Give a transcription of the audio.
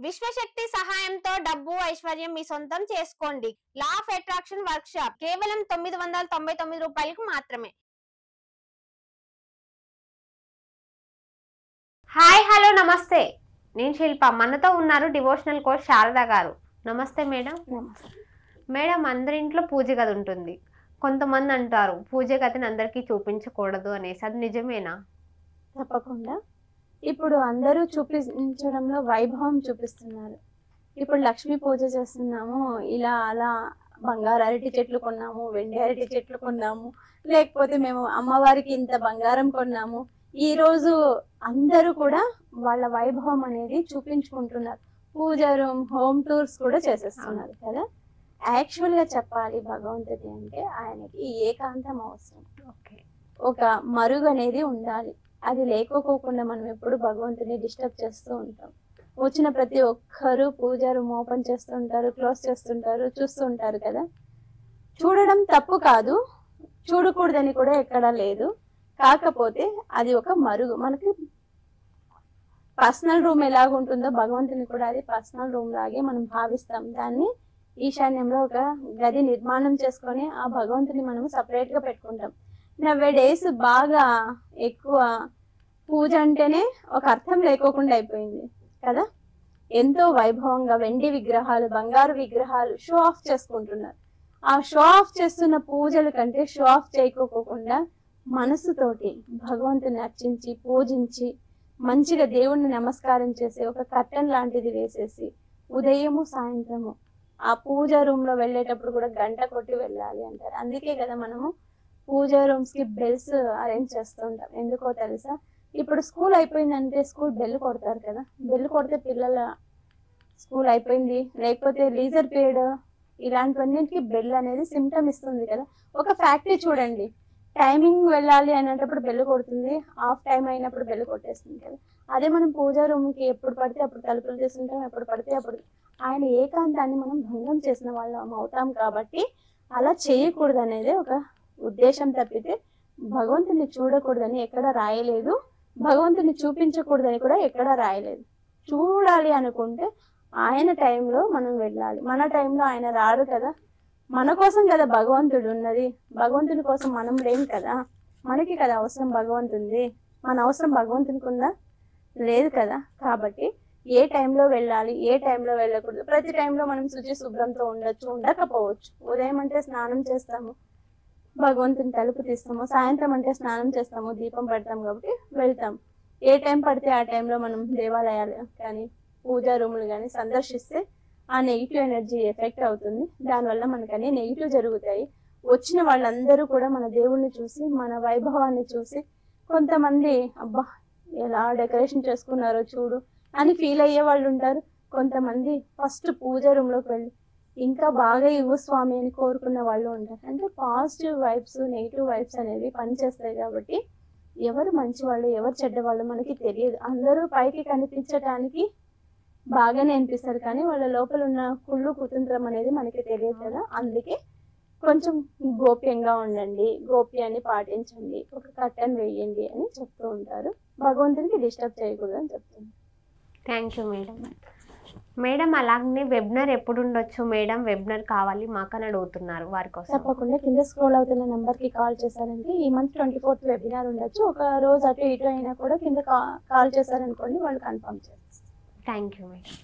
విశ్వశక్తి సహాయంతో డబ్బు ఐశ్వర్యం మీ సొంతం చేసుకోండి. Law of attraction work shop కేవలం 999 రూపాయలకు మాత్రమే. హాయ్ హలో నమస్తే, నేను శిల్ప. మనతో ఉన్నారు డివోషనల్ కోచ్ శారద గారు. నమస్తే మేడం. మేడం, అందరి ఇంట్లో పూజ గది ఉంటుంది. కొంతమంది అంటారు పూజ గదిని అందరికీ చూపించకూడదు అనేసి, అది నిజమేనా? తప్పకుండా. ఇప్పుడు అందరూ చూపించడంలో వైభవం చూపిస్తున్నారు. ఇప్పుడు లక్ష్మీ పూజ చేస్తున్నాము, ఇలా అలా బంగారు అరటి చెట్లు కొన్నాము, వెండి అరటి చెట్లు కొన్నాము, లేకపోతే మేము అమ్మవారికి ఇంత బంగారం కొన్నాము. ఈ రోజు అందరూ కూడా వాళ్ళ వైభవం అనేది చూపించుకుంటున్నారు. పూజ రూమ్, హోమ్ టూర్స్ కూడా చేసేస్తున్నారు కదా. యాక్చువల్ గా చెప్పాలి, భగవంతుడి అంటే ఆయనకి ఏకాంతం అవసరం. ఒక మరుగు అనేది ఉండాలి. అది లేకపోకుండా మనం ఎప్పుడు భగవంతుని డిస్టర్బ్ చేస్తూ ఉంటాం. వచ్చిన ప్రతి ఒక్కరు పూజ రూమ్ ఓపెన్ చేస్తుంటారు, క్లోజ్ చేస్తుంటారు, చూస్తూ ఉంటారు కదా. చూడడం తప్పు కాదు, చూడకూడదని కూడా ఎక్కడా లేదు. కాకపోతే అది ఒక మరుగు. మనకి పర్సనల్ రూమ్ ఎలాగుంటుందో భగవంతుని కూడా అది పర్సనల్ రూమ్ లాగే మనం భావిస్తాం. దాన్ని ఈశాన్యంలో ఒక గది నిర్మాణం చేసుకొని ఆ భగవంతుని మనం సపరేట్ గా పెట్టుకుంటాం. నవ్వే డేస్ బాగా ఎక్కువ పూజ అంటేనే ఒక అర్థం లేకోకుండా అయిపోయింది కదా. ఎంతో వైభవంగా వెండి విగ్రహాలు, బంగారు విగ్రహాలు షో ఆఫ్ చేసుకుంటున్నారు. ఆ షో ఆఫ్ చేస్తున్న పూజల కంటే షో ఆఫ్ చేయకోకుండా మనసుతోటి భగవంతుని అర్చించి పూజించి మంచిగా దేవుణ్ణి నమస్కారం చేసి ఒక కర్టన్ లాంటిది వేసేసి ఉదయము సాయంత్రము ఆ పూజ రూమ్ లో వెళ్ళేటప్పుడు కూడా గంట కొట్టి వెళ్ళాలి అంటారు. అందుకే కదా మనము పూజా రూమ్స్ కి బెల్స్ అరేంజ్ చేస్తూ ఉంటాం. ఎందుకో తెలుసా? ఇప్పుడు స్కూల్ అయిపోయిందంటే స్కూల్ బెల్ కొడతారు కదా. బెల్ కొడితే పిల్లల స్కూల్ అయిపోయింది, లేకపోతే లీజర్ పీరియడ్, ఇలాంటివన్నిటికీ బెల్ అనేది సిమ్టమ్ ఇస్తుంది కదా. ఒక ఫ్యాక్టరీ చూడండి, టైమింగ్ వెళ్ళాలి అనేటప్పుడు బెల్ కొడుతుంది, ఆఫ్ టైం అయినప్పుడు బెల్ కొట్టేస్తుంది కదా. అదే మనం పూజా రూమ్ కి ఎప్పుడు పడితే అప్పుడు తలుపులు తీసుకుంటాం, ఎప్పుడు పడితే అప్పుడు. ఆయన ఏకాంతాన్ని మనం భంగం చేసిన వాళ్ళం అవుతాం. కాబట్టి అలా చేయకూడదు అనేది ఒక ఉద్దేశం తప్పితే భగవంతుని చూడకూడదని ఎక్కడ రాయలేదు, భగవంతుని చూపించకూడదని కూడా ఎక్కడ రాయలేదు. చూడాలి అనుకుంటే ఆయన టైంలో మనం వెళ్ళాలి. మన టైంలో ఆయన రాడు కదా. మన కోసం కదా భగవంతుడు ఉన్నది. భగవంతుని కోసం మనం లేం కదా. మనకి కదా అవసరం భగవంతుంది. మన అవసరం భగవంతునికి ఉందా? లేదు కదా. కాబట్టి ఏ టైంలో వెళ్ళాలి, ఏ టైంలో వెళ్ళకూడదు. ప్రతి టైంలో మనం శుచి శుభ్రంతో ఉండొచ్చు, ఉండకపోవచ్చు. ఉదయం అంటే స్నానం చేస్తాము, భగవంతుని తలుపు తీస్తాము. సాయంత్రం అంటే స్నానం చేస్తాము, దీపం పెడతాం, కాబట్టి వెళ్తాం. ఏ టైం పడితే ఆ టైంలో మనం దేవాలయాలు కానీ పూజా రూములు కానీ సందర్శిస్తే ఆ నెగిటివ్ ఎనర్జీ ఎఫెక్ట్ అవుతుంది. దానివల్ల మనకు అన్ని నెగిటివ్ జరుగుతాయి. వచ్చిన వాళ్ళందరూ కూడా మన దేవుణ్ణి చూసి, మన వైభవాన్ని చూసి, కొంతమంది అబ్బా ఎలా డెకరేషన్ చేసుకున్నారో చూడు అని ఫీల్ అయ్యే వాళ్ళు ఉంటారు. కొంతమంది ఫస్ట్ పూజా రూమ్ లోకి వెళ్ళి ఇంకా బాగా ఇవ్వు స్వామి అని కోరుకున్న వాళ్ళు ఉంటారు. అంటే పాజిటివ్ వైబ్స్, నెగిటివ్ వైబ్స్ అనేవి పనిచేస్తాయి. కాబట్టి ఎవరు మంచి వాళ్ళు, ఎవరు చెడ్డవాళ్ళు మనకి తెలియదు. అందరూ పైకి కనిపించడానికి బాగానే అనిపిస్తారు, కానీ వాళ్ళ లోపల ఉన్న కుళ్ళు కుతంత్రం అనేది మనకి తెలియదు కదా. అందుకే కొంచెం గోప్యంగా ఉండండి, గోప్యాన్ని పాటించండి, ఒక కర్టన్ వేయండి అని చెప్తూ ఉంటారు. భగవంతునికి డిస్టర్బ్ చేయకూడదు అని చెప్తుంది. Thank you madam. మేడం, అలాగే వెబినార్ ఎప్పుడు ఉండొచ్చు మేడం? వెబినార్ కావాలి మాకని అడుగుతున్నారు, వారి కోసం. తప్పకుండా కింద స్క్రోల్ అవుతున్న నెంబర్ కి కాల్ చేశారంటే ఈ మంత్ 24th వెబినార్ ఉండొచ్చు. ఒక రోజు అటు ఇటు అయినా కూడా కింద కాల్ చేశారనుకోండి, వాళ్ళు కన్ఫర్మ్ చేస్తారు. Thank you madam.